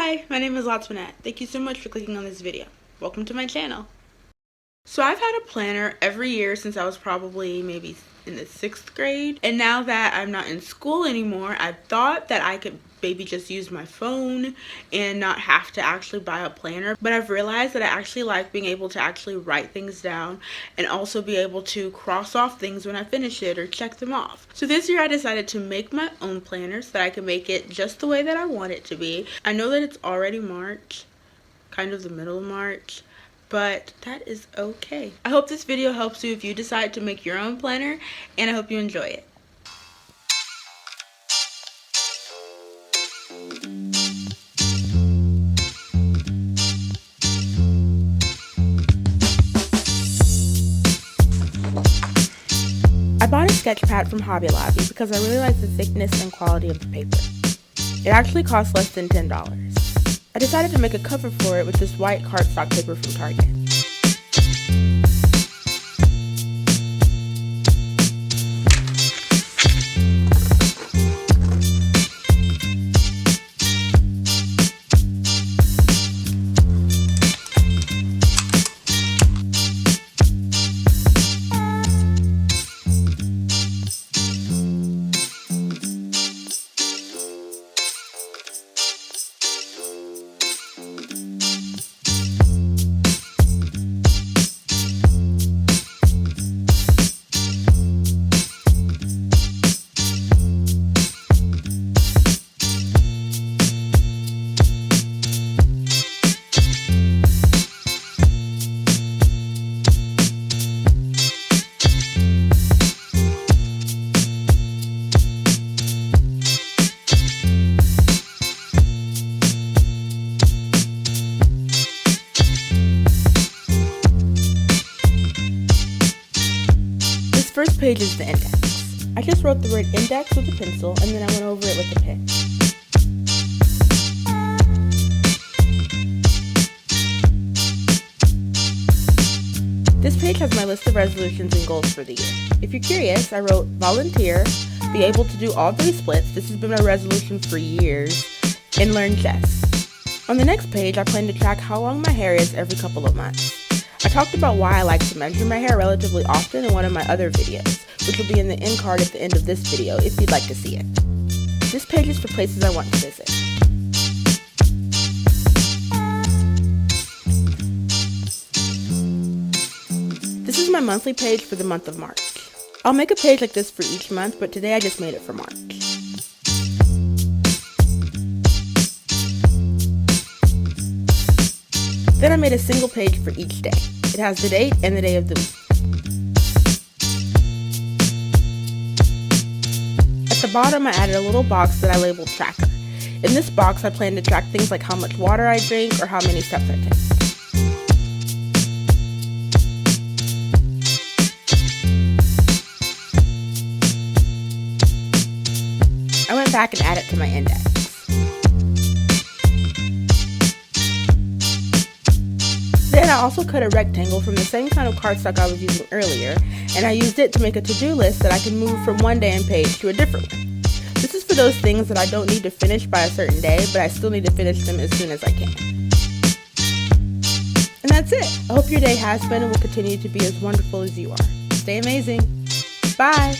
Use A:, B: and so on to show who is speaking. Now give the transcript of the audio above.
A: Hi, my name is Latoinette. Thank you so much for clicking on this video. Welcome to my channel. So I've had a planner every year since I was probably maybe in the 6th grade. And now that I'm not in school anymore, I thought that I could maybe just use my phone and not have to actually buy a planner. But I've realized that I actually like being able to actually write things down and also be able to cross off things when I finish it or check them off. So this year I decided to make my own planner so that I can make it just the way that I want it to be. I know that it's already March, kind of the middle of March, but that is okay. I hope this video helps you if you decide to make your own planner, and I hope you enjoy it. I bought a sketchpad from Hobby Lobby because I really like the thickness and quality of the paper. It actually cost less than $10. I decided to make a cover for it with this white cardstock paper from Target. First page is the index. I just wrote the word index with a pencil and then I went over it with a pen. This page has my list of resolutions and goals for the year. If you're curious, I wrote volunteer, be able to do all 3 splits, this has been my resolution for years, and learn chess. On the next page, I plan to track how long my hair is every couple of months. I talked about why I like to measure my hair relatively often in one of my other videos, which will be in the end card at the end of this video if you'd like to see it. This page is for places I want to visit. This is my monthly page for the month of March. I'll make a page like this for each month, but today I just made it for March. Then I made a single page for each day. It has the date and the day of the week. At the bottom, I added a little box that I labeled tracker. In this box, I plan to track things like how much water I drink or how many steps I take. I went back and added it to my index. Then I also cut a rectangle from the same kind of cardstock I was using earlier, and I used it to make a to-do list that I can move from one day and page to a different one. This is for those things that I don't need to finish by a certain day, but I still need to finish them as soon as I can. And that's it. I hope your day has been and will continue to be as wonderful as you are. Stay amazing. Bye!